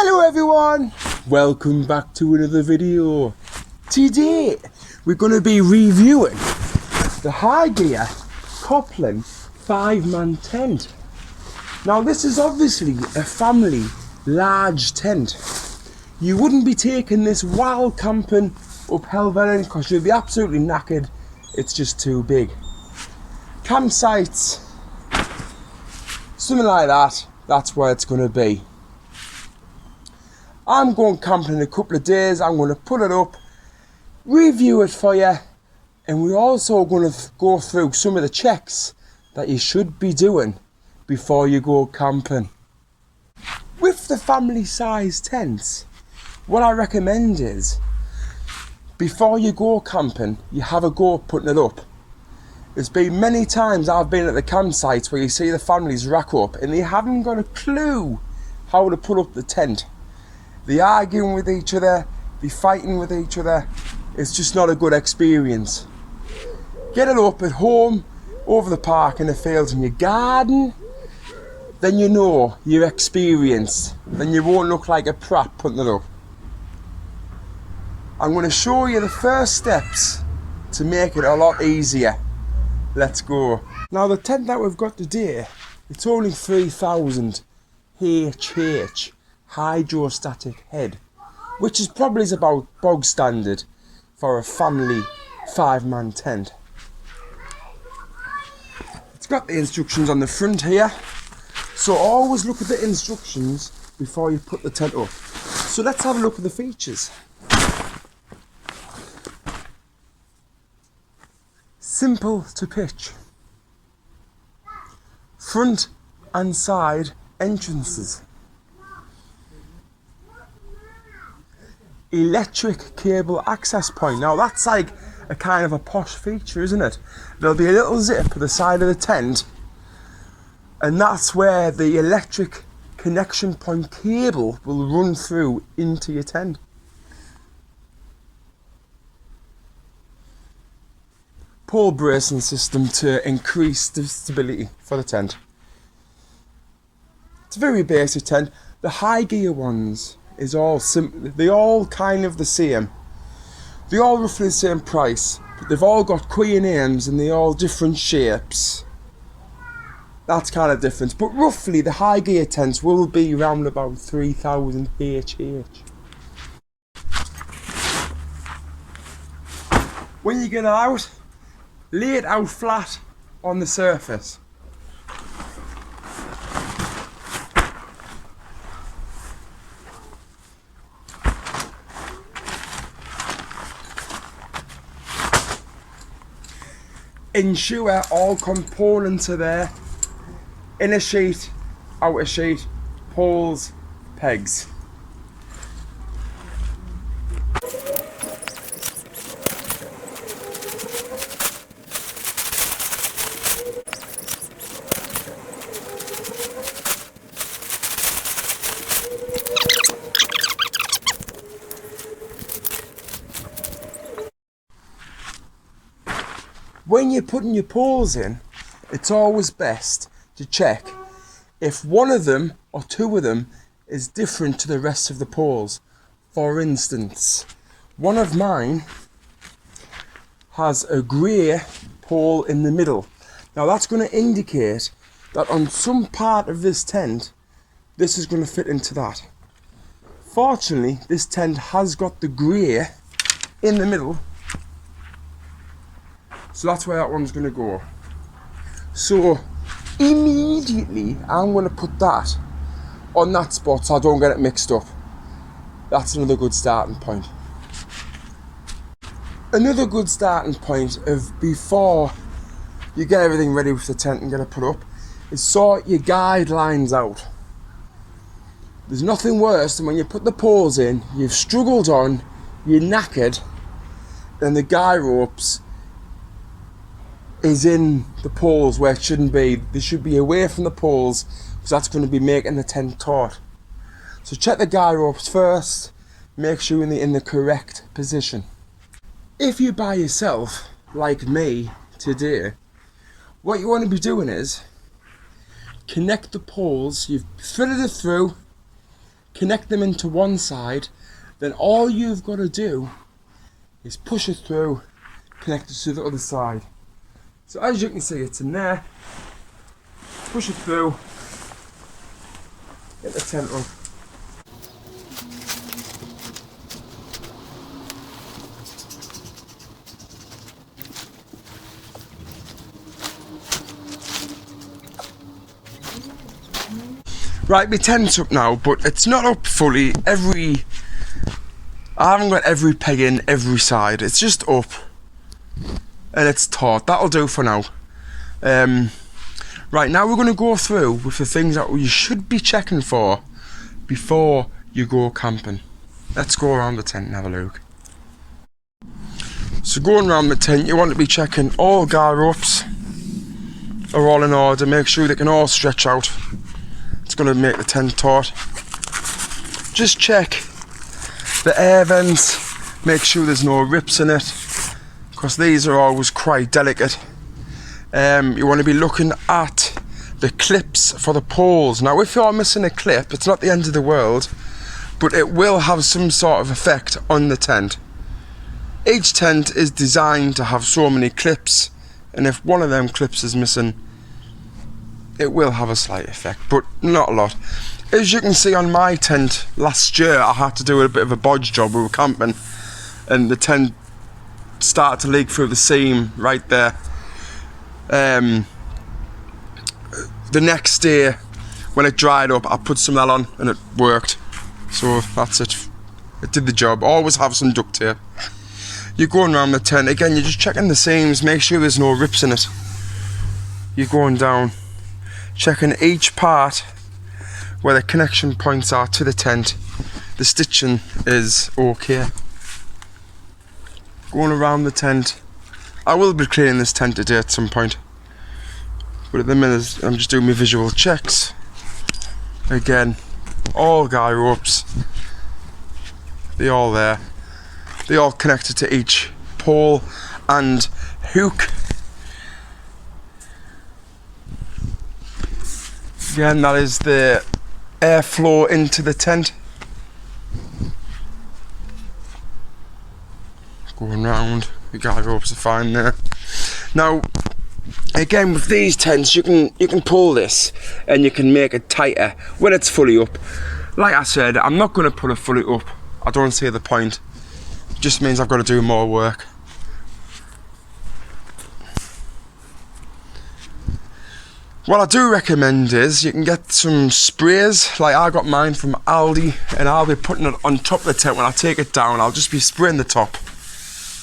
Hello everyone, welcome back to another video. Today we're going to be reviewing the HiGear Caplan 5-man tent. Now this is obviously a family large tent. You wouldn't be taking this while camping up Helvellyn because you'd be absolutely knackered. It's just too big. Campsites, something like that, that's where it's going to be. I'm going camping in a couple of days. I'm going to put it up, review it for you, and we're also going to go through some of the checks that you should be doing before you go camping. With the family size tents, what I recommend is before you go camping, you have a go putting it up. There's been many times I've been at the campsites where you see the families rack up and they haven't got a clue how to put up the tent. They're arguing with each other, they're fighting with each other. It's just not a good experience. Get it up at home, over the park, in the fields, in your garden, then you know you're experienced. Then you won't look like a prat putting it up. I'm going to show you the first steps to make it a lot easier. Let's go. Now the tent that we've got today, it's only 3,000 HH. Hydrostatic head, which is probably about bog standard for a family 5-man tent. It's got the instructions on the front here, so always look at the instructions before you put the tent up. So let's have a look at the features. Simple to pitch. Front and side entrances. Electric cable access point. Now that's like a kind of a posh feature, isn't it? There'll be a little zip at the side of the tent, and that's where the electric connection point cable will run through into your tent. Pole bracing system to increase the stability for the tent. It's a very basic tent. The HiGear ones is all simple. They all kind of the same. They all roughly the same price, but they've all got queer names and they all different shapes. That's kind of different. But roughly the HiGear tents will be around about 3,000 HH. When you get it out, lay it out flat on the surface. Ensure all components are there. Inner sheet, outer sheet, poles, pegs. When you're putting your poles in, it's always best to check if one of them or two of them is different to the rest of the poles. For instance, one of mine has a grey pole in the middle. Now that's going to indicate that on some part of this tent, this is going to fit into that. Fortunately, this tent has got the grey in the middle, so that's where that one's going to go. So immediately I'm going to put that on that spot so I don't get it mixed up. That's another good starting point. Another good starting point of before you get everything ready with the tent and get it put up is sort your guidelines out. There's nothing worse than when you put the poles in, you've struggled on, you're knackered, and the guy ropes is in the poles where it shouldn't be. They should be away from the poles because that's going to be making the tent taut. So check the guy ropes first, make sure you're in the correct position. If you're by yourself, like me today, what you want to be doing is connect the poles. You've threaded it through, connect them into one side, then all you've got to do is push it through, connect it to the other side. So as you can see, it's in there, push it through, get the tent up. Right, my tent's up now, but it's not up fully. I haven't got every peg in every side. It's just up, and it's taut. That'll do for now. Right, now we're going to go through with the things that you should be checking for before you go camping. Let's go around the tent and have a look. So going around the tent, you want to be checking all guy ropes are all in order. Make sure they can all stretch out. It's going to make the tent taut. Just check the air vents, make sure there's no rips in it, because these are always quite delicate. You want to be looking at the clips for the poles. Now if you're missing a clip, it's not the end of the world, but it will have some sort of effect on the tent. Each tent is designed to have so many clips, and if one of them clips is missing, it will have a slight effect, but not a lot. As you can see on my tent last year, I had to do a bit of a bodge job. We were camping and the tent started to leak through the seam right there. The next day when it dried up, I put some of that on and it worked. So that's it. It did the job. Always have some duct tape. You're going around the tent, again, you're just checking the seams, make sure there's no rips in it. You're going down, checking each part where the connection points are to the tent. The stitching is okay. Going around the tent. I will be cleaning this tent today at some point, but at the minute I'm just doing my visual checks. Again, all guy ropes, they're all there. They all connected to each pole and hook. Again, that is the airflow into the tent. Going round, the guy ropes are fine there. Now, again with these tents, you can pull this and you can make it tighter when it's fully up. Like I said, I'm not going to put it fully up. I don't see the point. It just means I've got to do more work. What I do recommend is you can get some sprays, like I got mine from Aldi, and I'll be putting it on top of the tent. When I take it down, I'll just be spraying the top,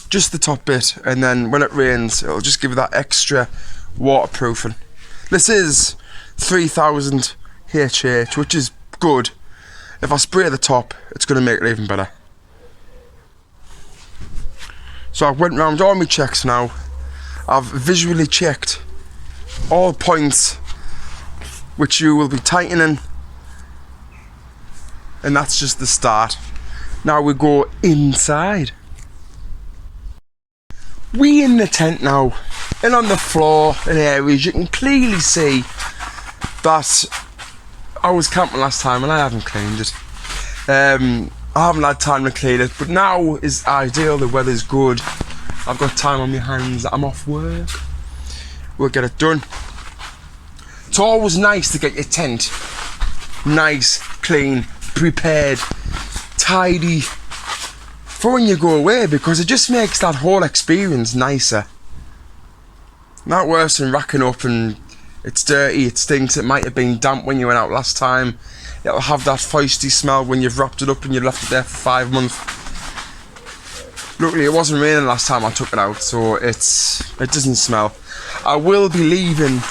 just the top bit, and then when it rains, it'll just give you that extra waterproofing. This is 3000 HH, which is good. If I spray the top, it's going to make it even better. So I've went round all my checks now. I've visually checked all points which you will be tightening, and that's just the start. Now we go inside. We in the tent now, and on the floor in areas you can clearly see that I was camping last time and I haven't cleaned it. I haven't had time to clean it, but now is ideal. The weather's good, I've got time on my hands, I'm off work, we'll get it done. It's always nice to get your tent nice, clean, prepared, tidy for when you go away, because it just makes that whole experience nicer. Not worse than racking up and it's dirty, it stinks, it might have been damp when you went out last time, it'll have that feisty smell when you've wrapped it up and you left it there for 5 months. Luckily it wasn't raining last time I took it out, so it doesn't smell. I will be leaving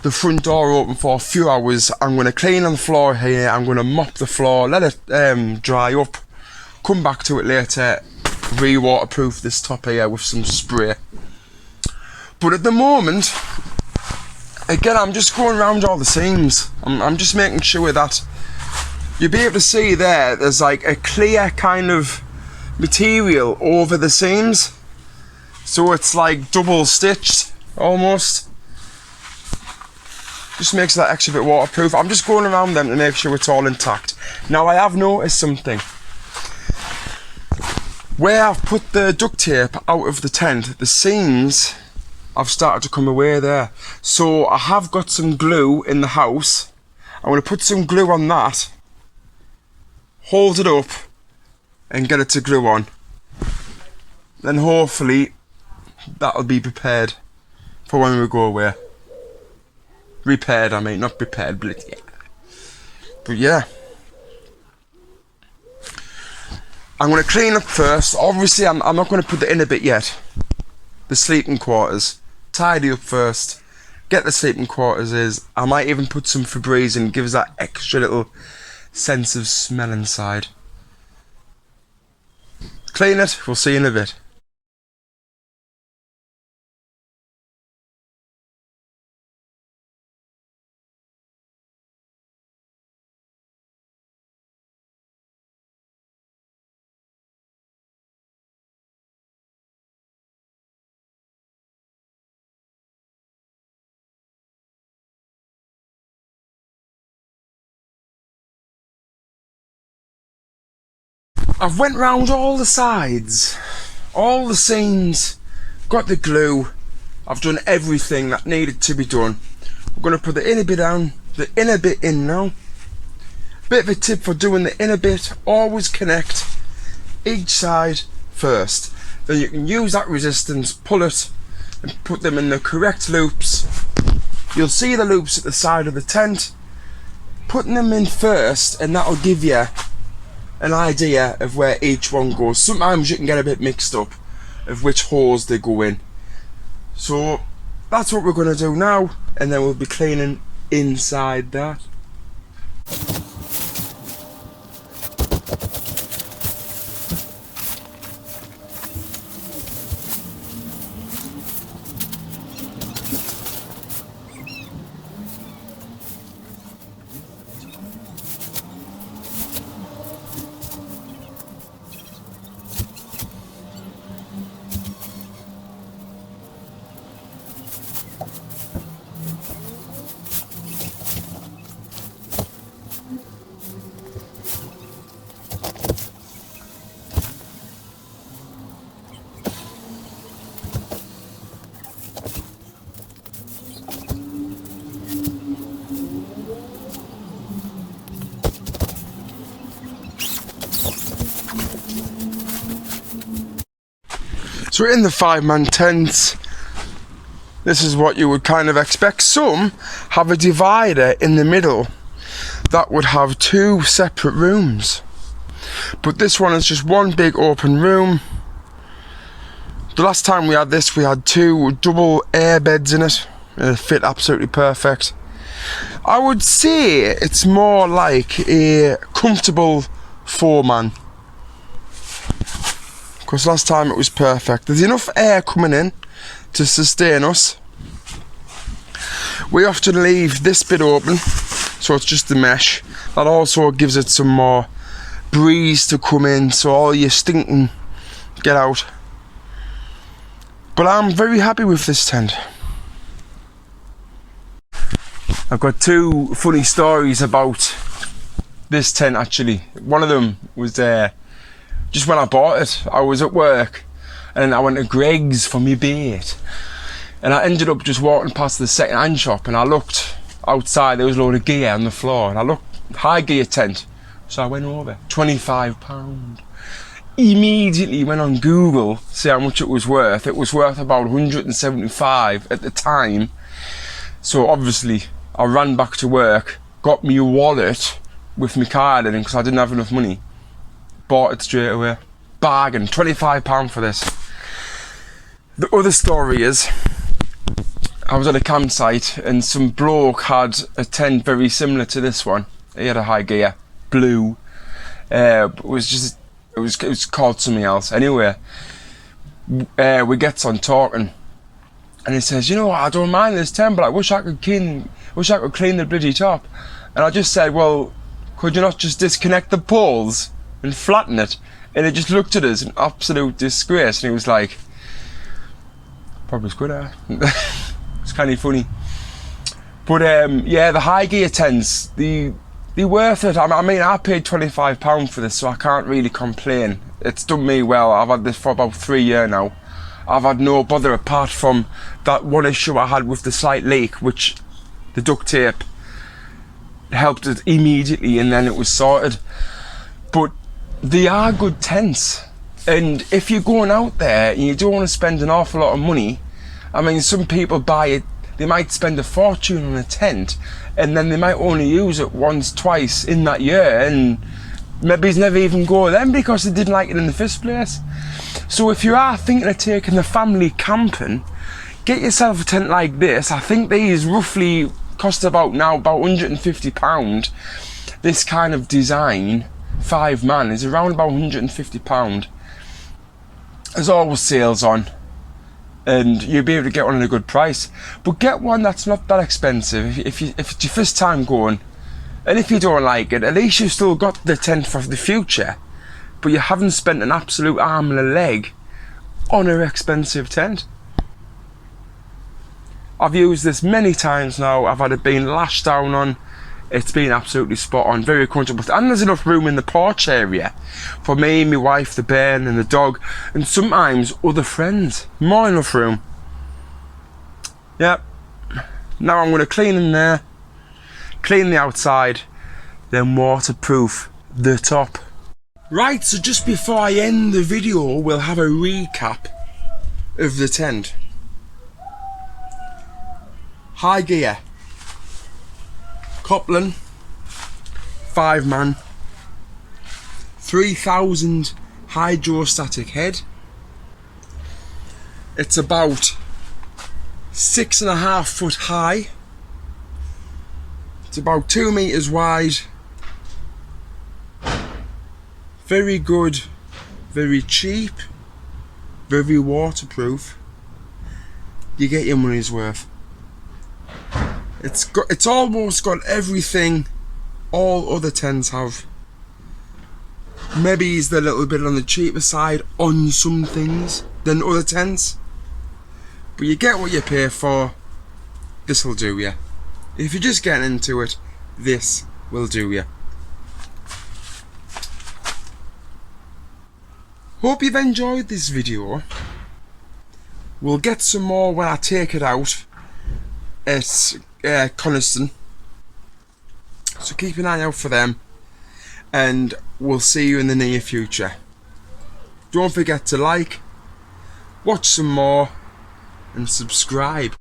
the front door open for a few hours. I'm going to clean on the floor here, I'm going to mop the floor, let it dry up, come back to it later, re-waterproof this top here with some spray. But at the moment, again, I'm just going around all the seams. I'm just making sure that you'll be able to see there's like a clear kind of material over the seams, so it's like double stitched almost. Just makes that extra bit waterproof. I'm just going around them to make sure it's all intact. Now I have noticed something. Where I've put the duct tape out of the tent, the seams have started to come away there. So I have got some glue in the house. I'm going to put some glue on that, hold it up and get it to glue on. Then hopefully that'll be prepared for when we go away. Repaired, I mean, not prepared, but yeah. But yeah. I'm going to clean up first. Obviously, I'm not going to put the inner bit yet. The sleeping quarters. Tidy up first. Get the sleeping quarters is. I might even put some Febreze in. Gives that extra little sense of smell inside. Clean it. We'll see you in a bit. I've went round all the sides, all the seams, got the glue. I've done everything that needed to be done. We're going to put the inner bit down, the inner bit in now. Bit of a tip for doing the inner bit, always connect each side first. Then you can use that resistance, pull it and put them in the correct loops. You'll see the loops at the side of the tent. Putting them in first and that'll give you an idea of where each one goes. Sometimes you can get a bit mixed up of which holes they go in. So that's what we're going to do now, and then we'll be cleaning inside that. So in the 5-man tents, this is what you would kind of expect. Some have a divider in the middle that would have 2 separate rooms, but this one is just one big open room. The last time we had this, we had 2 double air beds in it, and it fit absolutely perfect. I would say it's more like a comfortable 4-man, because last time it was perfect. There's enough air coming in to sustain us. We often leave this bit open, so it's just the mesh. That also gives it some more breeze to come in, so all your stinking get out. But I'm very happy with this tent. I've got 2 funny stories about this tent actually. One of them was just when I bought it. I was at work and I went to Greg's for my bait, and I ended up just walking past the second-hand shop, and I looked outside. There was a load of gear on the floor, and I looked, HiGear tent. So I went over, £25. Immediately went on Google, see how much it was worth. It was worth about 175 at the time. So obviously I ran back to work, got me a wallet with my card in, because I didn't have enough money. Bought it straight away. Bargain, £25 for this. The other story is, I was at a campsite and some bloke had a tent very similar to this one. He had a HiGear, blue. It was called something else. Anyway, we gets on talking, and he says, you know what, I don't mind this tent, but I wish I could clean the bloody top. And I just said, well, could you not just disconnect the poles and flatten it? And he just looked at us in absolute disgrace, and he was like, probably good, eh? It's kind of funny. But yeah, the HiGear tents, they're worth it. I mean, I paid £25 for this, so I can't really complain. It's done me well. I've had this for about 3 years now. I've had no bother apart from that one issue I had with the slight leak, which the duct tape helped it immediately, and then it was sorted. But they are good tents, and if you're going out there and you don't want to spend an awful lot of money, I mean, some people buy it, they might spend a fortune on a tent, and then they might only use it once, twice in that year, and maybe it's never even go then because they didn't like it in the first place. So if you are thinking of taking the family camping, get yourself a tent like this. I think these roughly cost about £150. This kind of design, 5 man, is around about £150. There's always sales on, and you'll be able to get one at a good price. But get one that's not that expensive if it's your first time going. And if you don't like it, at least you've still got the tent for the future, but you haven't spent an absolute arm and a leg on an expensive tent. I've used this many times now. I've had it being lashed down on. It's been absolutely spot on, very comfortable. And there's enough room in the porch area for me, my wife, the bairn and the dog, and sometimes other friends. More than enough room. Yep. Now I'm going to clean in there, clean the outside, then waterproof the top. Right, so just before I end the video, we'll have a recap of the tent. HiGear Caplan, 5 man, 3000 hydrostatic head. It's about 6.5 foot high. It's about 2 meters wide. Very good, very cheap, very waterproof. You get your money's worth. It's almost got everything all other tents have. Maybe it's a little bit on the cheaper side on some things than other tents, but you get what you pay for. This will do you. If you're just getting into it, this will do you. Hope you've enjoyed this video. We'll get some more when I take it out at Coniston, so keep an eye out for them, and we'll see you in the near future. Don't forget to like, watch some more, and subscribe.